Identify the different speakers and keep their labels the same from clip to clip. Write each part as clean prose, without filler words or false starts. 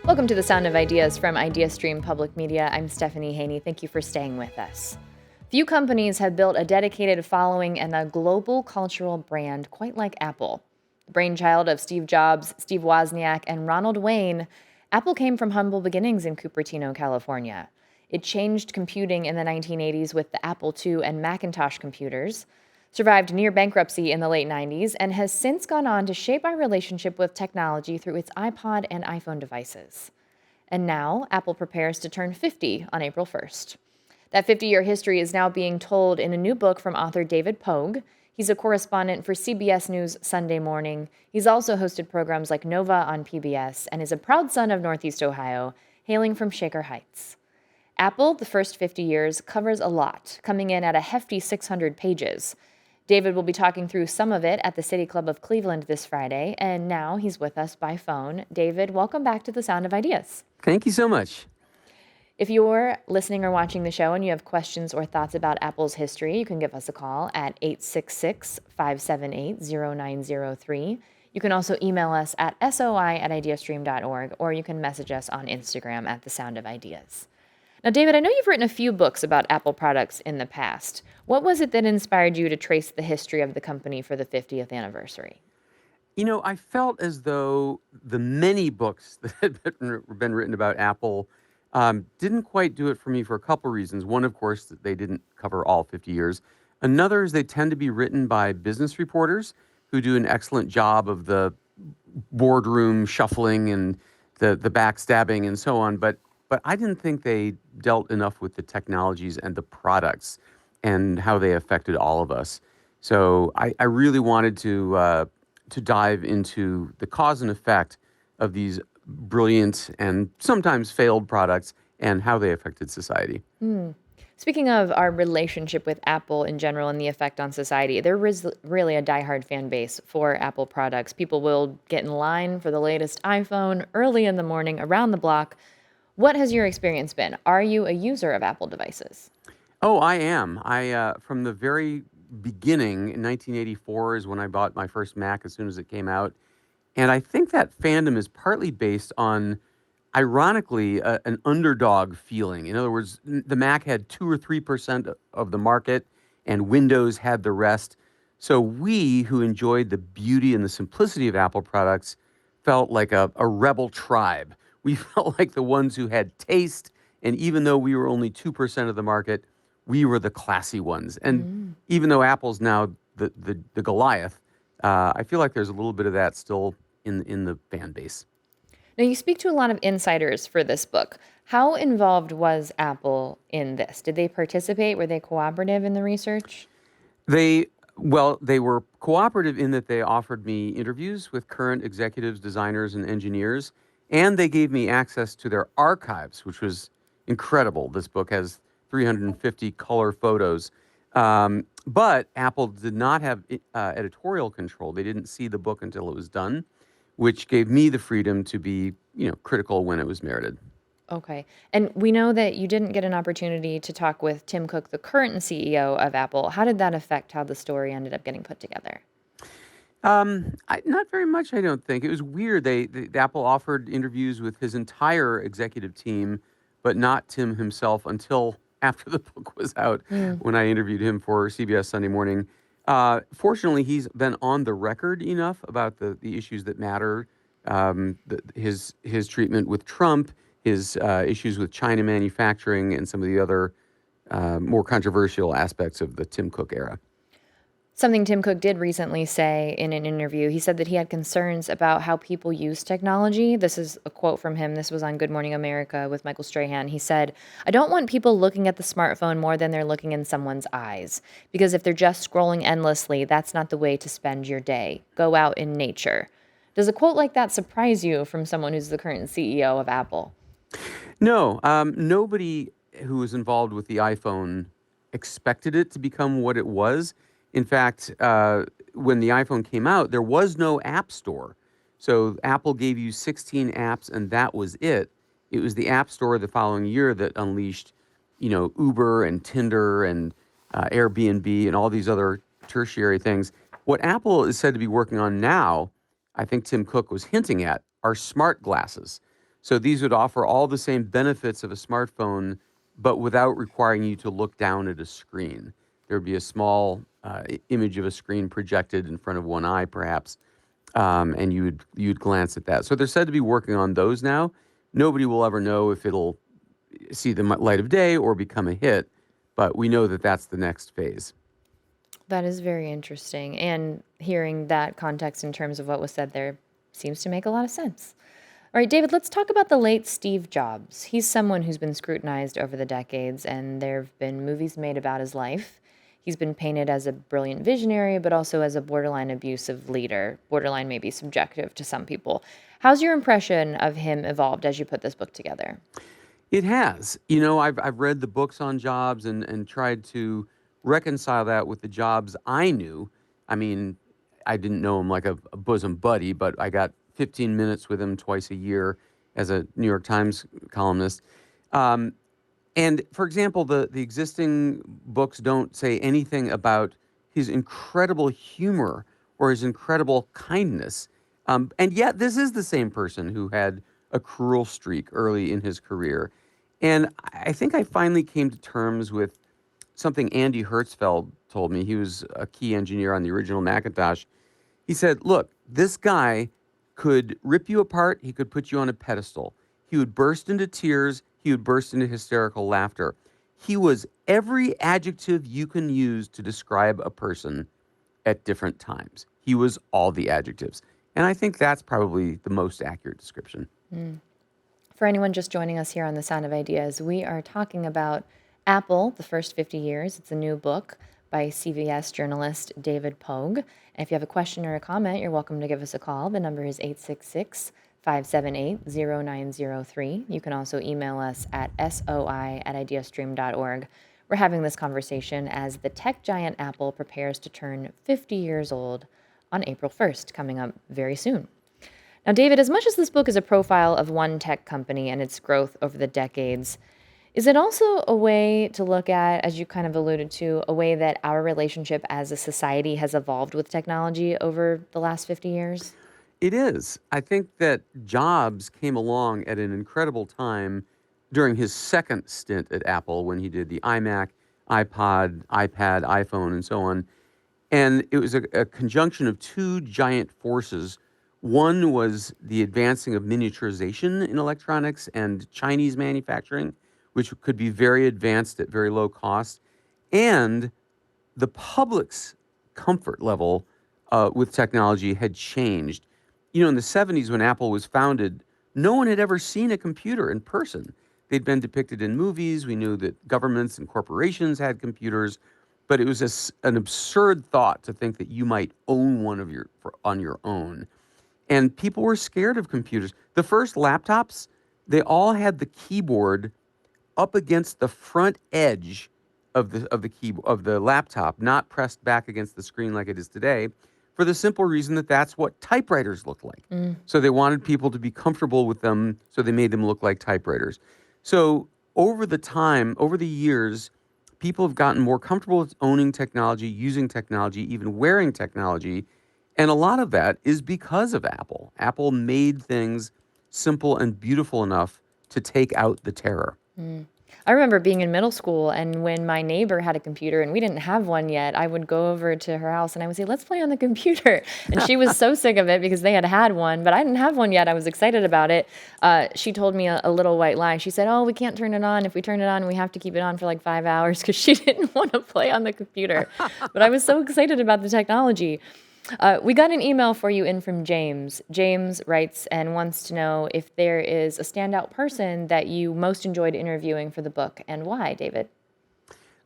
Speaker 1: Welcome to the Sound of Ideas from IdeaStream Public Media. I'm Stephanie Haney. Thank you for staying with us. Few companies have built a dedicated following and a global cultural brand quite like Apple. The brainchild of Steve Jobs, Steve Wozniak, and Ronald Wayne, Apple came from humble beginnings in Cupertino, California. It changed computing in the 1980s with the Apple II and Macintosh computers, survived near bankruptcy in the late 90s, and has since gone on to shape our relationship with technology through its iPod and iPhone devices. And now, Apple prepares to turn 50 on April 1st. That 50-year history is now being told in a new book from author David Pogue. He's a correspondent for CBS News Sunday Morning. He's also hosted programs like Nova on PBS and is a proud son of Northeast Ohio, hailing from Shaker Heights. Apple, the first 50 years, covers a lot, coming in at a hefty 600 pages. David will be talking through some of it at the City Club of Cleveland this Friday, and now he's with us by phone. David, welcome back to the Sound of Ideas.
Speaker 2: Thank you so much.
Speaker 1: If you're listening or watching the show and you have questions or thoughts about Apple's history, you can give us a call at 866-578-0903. You can also email us at soi@ideastream.org, or you can message us on Instagram at The Sound of Ideas. Now, David, I know you've written a few books about Apple products in the past. What was it that inspired you to trace the history of the company for the 50th anniversary?
Speaker 2: You know, I felt as though the many books that had been written about Apple didn't quite do it for me for a couple reasons. One, of course, that they didn't cover all 50 years. Another is they tend to be written by business reporters who do an excellent job of the boardroom shuffling and the backstabbing and so on. But I didn't think they dealt enough with the technologies and the products and how they affected all of us. So I really wanted to dive into the cause and effect of these brilliant and sometimes failed products and how they affected society.
Speaker 1: Speaking of our relationship with Apple in general and the effect on society, there is really a diehard fan base for Apple products. People will get in line for the latest iPhone early in the morning, around the block. What has your experience been? Are you a user of Apple devices?
Speaker 2: Oh, I am. From the very beginning, in 1984 is when I bought my first Mac as soon as it came out. And I think that fandom is partly based on, ironically, an underdog feeling. In other words, the Mac had 2 or 3% of the market, and Windows had the rest. So we, who enjoyed the beauty and the simplicity of Apple products, felt like a rebel tribe. We felt like the ones who had taste, and even though we were only 2% of the market, we were the classy ones. And even though Apple's now the Goliath, I feel like there's a little bit of that still in the fan base.
Speaker 1: Now, you speak to a lot of insiders for this book. How involved was Apple in this? Did they participate? Were they cooperative in the research?
Speaker 2: They were cooperative in that they offered me interviews with current executives, designers, and engineers, and they gave me access to their archives, which was incredible. This book has 350 color photos. But Apple did not have editorial control. They didn't see the book until it was done, which gave me the freedom to be, critical when it was merited.
Speaker 1: Okay. And we know that you didn't get an opportunity to talk with Tim Cook, the current CEO of Apple. How did that affect how the story ended up getting put together?
Speaker 2: Not very much, I don't think. It was weird. Apple offered interviews with his entire executive team, but not Tim himself until after the book was out when I interviewed him for CBS Sunday Morning. Fortunately, he's been on the record enough about the issues that matter, his treatment with Trump, his issues with China manufacturing, and some of the other more controversial aspects of the Tim Cook era.
Speaker 1: Something Tim Cook did recently say in an interview, he said that he had concerns about how people use technology. This is a quote from him. This was on Good Morning America with Michael Strahan. He said, "I don't want people looking at the smartphone more than they're looking in someone's eyes. Because if they're just scrolling endlessly, that's not the way to spend your day. Go out in nature." Does a quote like that surprise you from someone who's the current CEO of Apple?
Speaker 2: No, nobody who was involved with the iPhone expected it to become what it was. In fact, when the iPhone came out, there was no app store. So Apple gave you 16 apps and that was it. It was the App Store the following year that unleashed, Uber and Tinder and Airbnb and all these other tertiary things. What Apple is said to be working on now, I think Tim Cook was hinting at, are smart glasses. So these would offer all the same benefits of a smartphone, but without requiring you to look down at a screen. There would be a small image of a screen projected in front of one eye, perhaps, and you'd glance at that. So they're said to be working on those now. Nobody will ever know if it'll see the light of day or become a hit, but we know that that's the next phase.
Speaker 1: That is very interesting. And hearing that context in terms of what was said there seems to make a lot of sense. All right, David, let's talk about the late Steve Jobs. He's someone who's been scrutinized over the decades, and there have been movies made about his life. He's been painted as a brilliant visionary, but also as a borderline abusive leader. Borderline may be subjective to some people. How's your impression of him evolved as you put this book together?
Speaker 2: It has. I've read the books on Jobs and tried to reconcile that with the Jobs I knew. I mean, I didn't know him like a bosom buddy, but I got 15 minutes with him twice a year as a New York Times columnist. Um, and for example, the existing books don't say anything about his incredible humor or his incredible kindness. And yet, this is the same person who had a cruel streak early in his career. And I think I finally came to terms with something Andy Hertzfeld told me. He was a key engineer on the original Macintosh. He said, look, this guy could rip you apart. He could put you on a pedestal. He would burst into tears. He would burst into hysterical laughter. He was every adjective you can use to describe a person at different times. He was all the adjectives. And I think that's probably the most accurate description.
Speaker 1: For anyone just joining us here on The Sound of Ideas, we are talking about Apple, the First 50 Years. It's a new book by CBS journalist David Pogue. And if you have a question or a comment, you're welcome to give us a call. The number is 866-578-0903. You can also email us at soi@ideastream.org. We're having this conversation as the tech giant Apple prepares to turn 50 years old on April 1st, coming up very soon. Now, David, as much as this book is a profile of one tech company and its growth over the decades, is it also a way to look at, as you kind of alluded to, a way that our relationship as a society has evolved with technology over the last 50 years?
Speaker 2: It is. I think that Jobs came along at an incredible time during his second stint at Apple when he did the iMac, iPod, iPad, iPhone, and so on. And it was a conjunction of two giant forces. One was the advancing of miniaturization in electronics and Chinese manufacturing, which could be very advanced at very low cost, and the public's comfort level with technology had changed. In the 70s when Apple was founded, no one had ever seen a computer in person. They'd been depicted in movies. We knew that governments and corporations had computers, but it was an absurd thought to think that you might own one on your own. And people were scared of computers. The first laptops, they all had the keyboard up against the front edge of the laptop, not pressed back against the screen like it is today, for the simple reason that that's what typewriters look like. So they wanted people to be comfortable with them, so they made them look like typewriters. So over the years, people have gotten more comfortable with owning technology, using technology, even wearing technology. And a lot of that is because of Apple. Apple made things simple and beautiful enough to take out the terror.
Speaker 1: I remember being in middle school, and when my neighbor had a computer and we didn't have one yet, I would go over to her house and I would say, let's play on the computer. And she was so sick of it because they had one, but I didn't have one yet. I was excited about it. She told me a little white lie. She said, oh, we can't turn it on. If we turn it on, we have to keep it on for like 5 hours because she didn't want to play on the computer. But I was so excited about the technology. We got an email for you in from James. James writes and wants to know if there is a standout person that you most enjoyed interviewing for the book and why, David.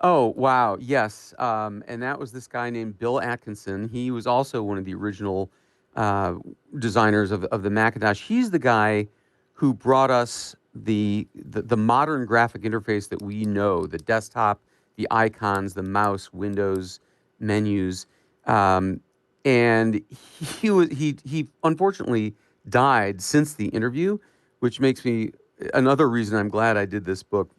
Speaker 2: Oh, wow. Yes. And that was this guy named Bill Atkinson. He was also one of the original uh, designers of the Macintosh. He's the guy who brought us the modern graphic interface that we know, the desktop, the icons, the mouse, windows, menus. Um, and he unfortunately died since the interview, which makes me another reason I'm glad I did this book.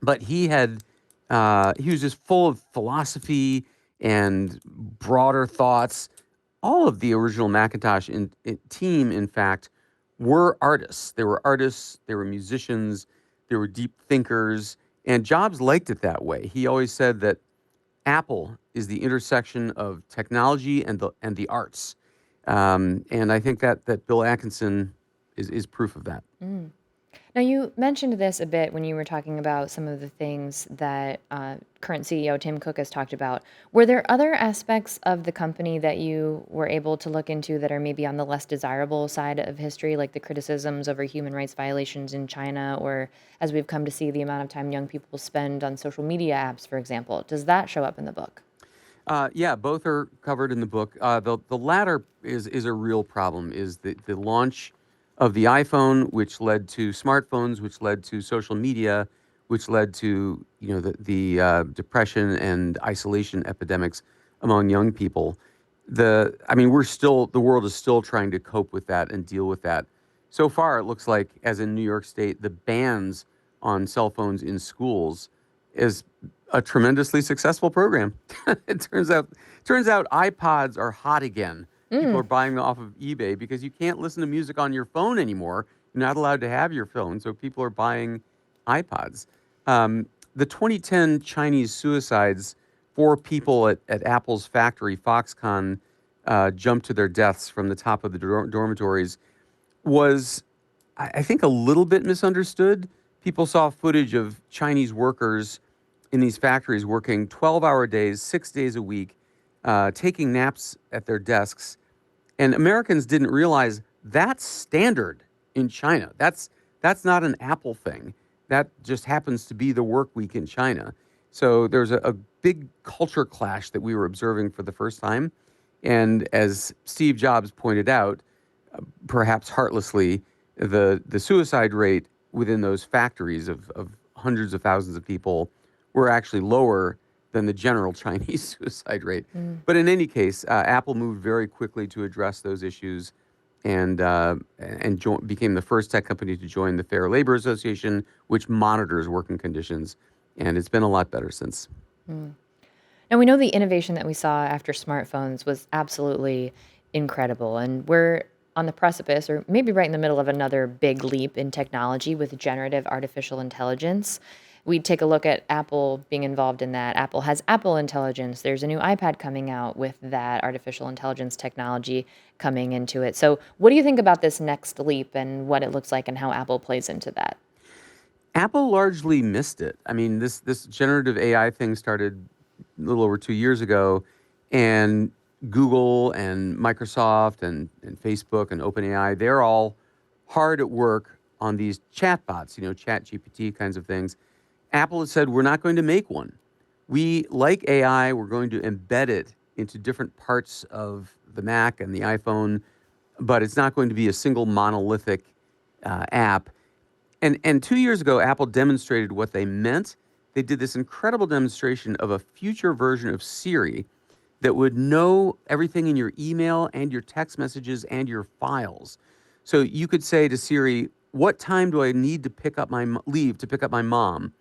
Speaker 2: But he was just full of philosophy and broader thoughts. All of the original Macintosh team, in fact, were artists. They were artists, they were musicians, they were deep thinkers, and Jobs liked it that way. He always said that Apple is the intersection of technology and the arts, and I think that Bill Atkinson is proof of that.
Speaker 1: Mm. Now, you mentioned this a bit when you were talking about some of the things that current CEO Tim Cook has talked about. Were there other aspects of the company that you were able to look into that are maybe on the less desirable side of history, like the criticisms over human rights violations in China, or as we've come to see, the amount of time young people spend on social media apps, for example? Does that show up in the book?
Speaker 2: Yeah, both are covered in the book. The latter is a real problem. Is the launch of the iPhone, which led to smartphones, which led to social media, which led to the depression and isolation epidemics among young people. I mean, the world is still trying to cope with that and deal with that. So far, it looks like, as in New York State, the bans on cell phones in schools is a tremendously successful program. It turns out iPods are hot again. People are
Speaker 1: Mm.
Speaker 2: buying them off of eBay because you can't listen to music on your phone anymore. You're not allowed to have your phone, so people are buying iPods. The 2010 Chinese suicides, four people at Apple's factory, Foxconn, jumped to their deaths from the top of the dormitories, was, I think, a little bit misunderstood. People saw footage of Chinese workers in these factories working 12-hour days, 6 days a week, taking naps at their desks. And Americans didn't realize that's standard in China. That's not an Apple thing. That just happens to be the work week in China. So there's a big culture clash that we were observing for the first time. And as Steve Jobs pointed out, perhaps heartlessly, the suicide rate within those factories of hundreds of thousands of people were actually lower than the general Chinese suicide rate.
Speaker 1: Mm.
Speaker 2: But in any case, Apple moved very quickly to address those issues and became the first tech company to join the Fair Labor Association, which monitors working conditions. And it's been a lot better since.
Speaker 1: Mm. Now, we know the innovation that we saw after smartphones was absolutely incredible, and we're on the precipice, or maybe right in the middle of another big leap in technology with generative artificial intelligence. We take a look at Apple being involved in that. Apple has Apple Intelligence. There's a new iPad coming out with that artificial intelligence technology coming into it. So, what do you think about this next leap and what it looks like and how Apple plays into that?
Speaker 2: Apple largely missed it. I mean, this generative AI thing started a little over 2 years ago, and Google and Microsoft and Facebook and OpenAI, they're all hard at work on these chatbots, Chat GPT kinds of things. Apple has said, we're not going to make one. We like AI, we're going to embed it into different parts of the Mac and the iPhone, but it's not going to be a single monolithic app. And 2 years ago, Apple demonstrated what they meant. They did this incredible demonstration of a future version of Siri that would know everything in your email and your text messages and your files. So you could say to Siri, "What time do I need to leave to pick up my mom?"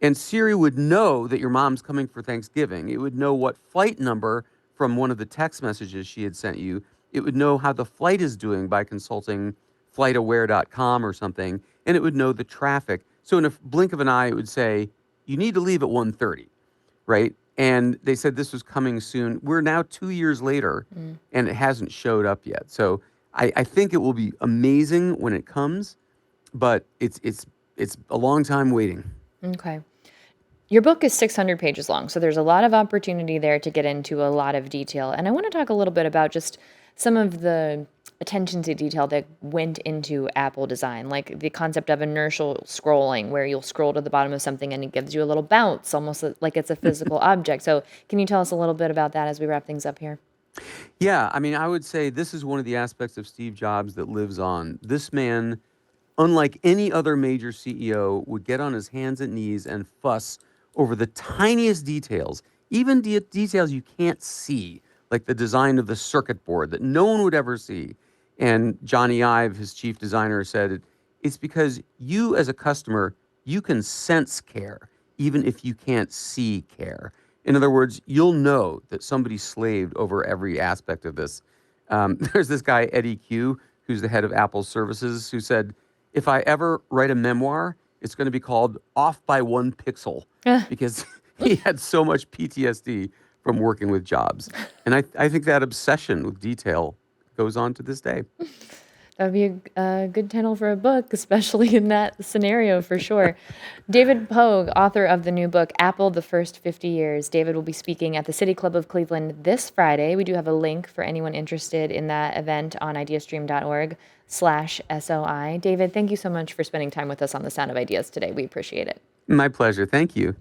Speaker 2: And Siri would know that your mom's coming for Thanksgiving. It would know what flight number from one of the text messages she had sent you. It would know how the flight is doing by consulting flightaware.com or something, and it would know the traffic. So in a blink of an eye, it would say, you need to leave at 1:30, right? And they said this was coming soon. We're now 2 years later,
Speaker 1: Mm.
Speaker 2: and it hasn't showed up yet. So I think it will be amazing when it comes, but it's a long time waiting.
Speaker 1: Okay. Your book is 600 pages long, so there's a lot of opportunity there to get into a lot of detail. And I want to talk a little bit about just some of the attention to detail that went into Apple design, like the concept of inertial scrolling, where you'll scroll to the bottom of something and it gives you a little bounce, almost like it's a physical object. So, can you tell us a little bit about that as we wrap things up here?
Speaker 2: Yeah, I mean, I would say this is one of the aspects of Steve Jobs that lives on. This man, unlike any other major CEO, would get on his hands and knees and fuss over the tiniest details, even details you can't see, like the design of the circuit board that no one would ever see. And Johnny Ive, his chief designer, said, it's because you as a customer, you can sense care, even if you can't see care. In other words, you'll know that somebody slaved over every aspect of this. There's this guy, Eddie Q, who's the head of Apple Services, who said, if I ever write a memoir, it's going to be called Off by One Pixel because he had so much PTSD from working with Jobs. And I think that obsession with detail goes on to this day.
Speaker 1: That would be a good title for a book, especially in that scenario, for sure. David Pogue, author of the new book, Apple, The First 50 Years. David will be speaking at the City Club of Cleveland this Friday. We do have a link for anyone interested in that event on ideastream.org/SOI. David, thank you so much for spending time with us on The Sound of Ideas today. We appreciate it.
Speaker 2: My pleasure. Thank you.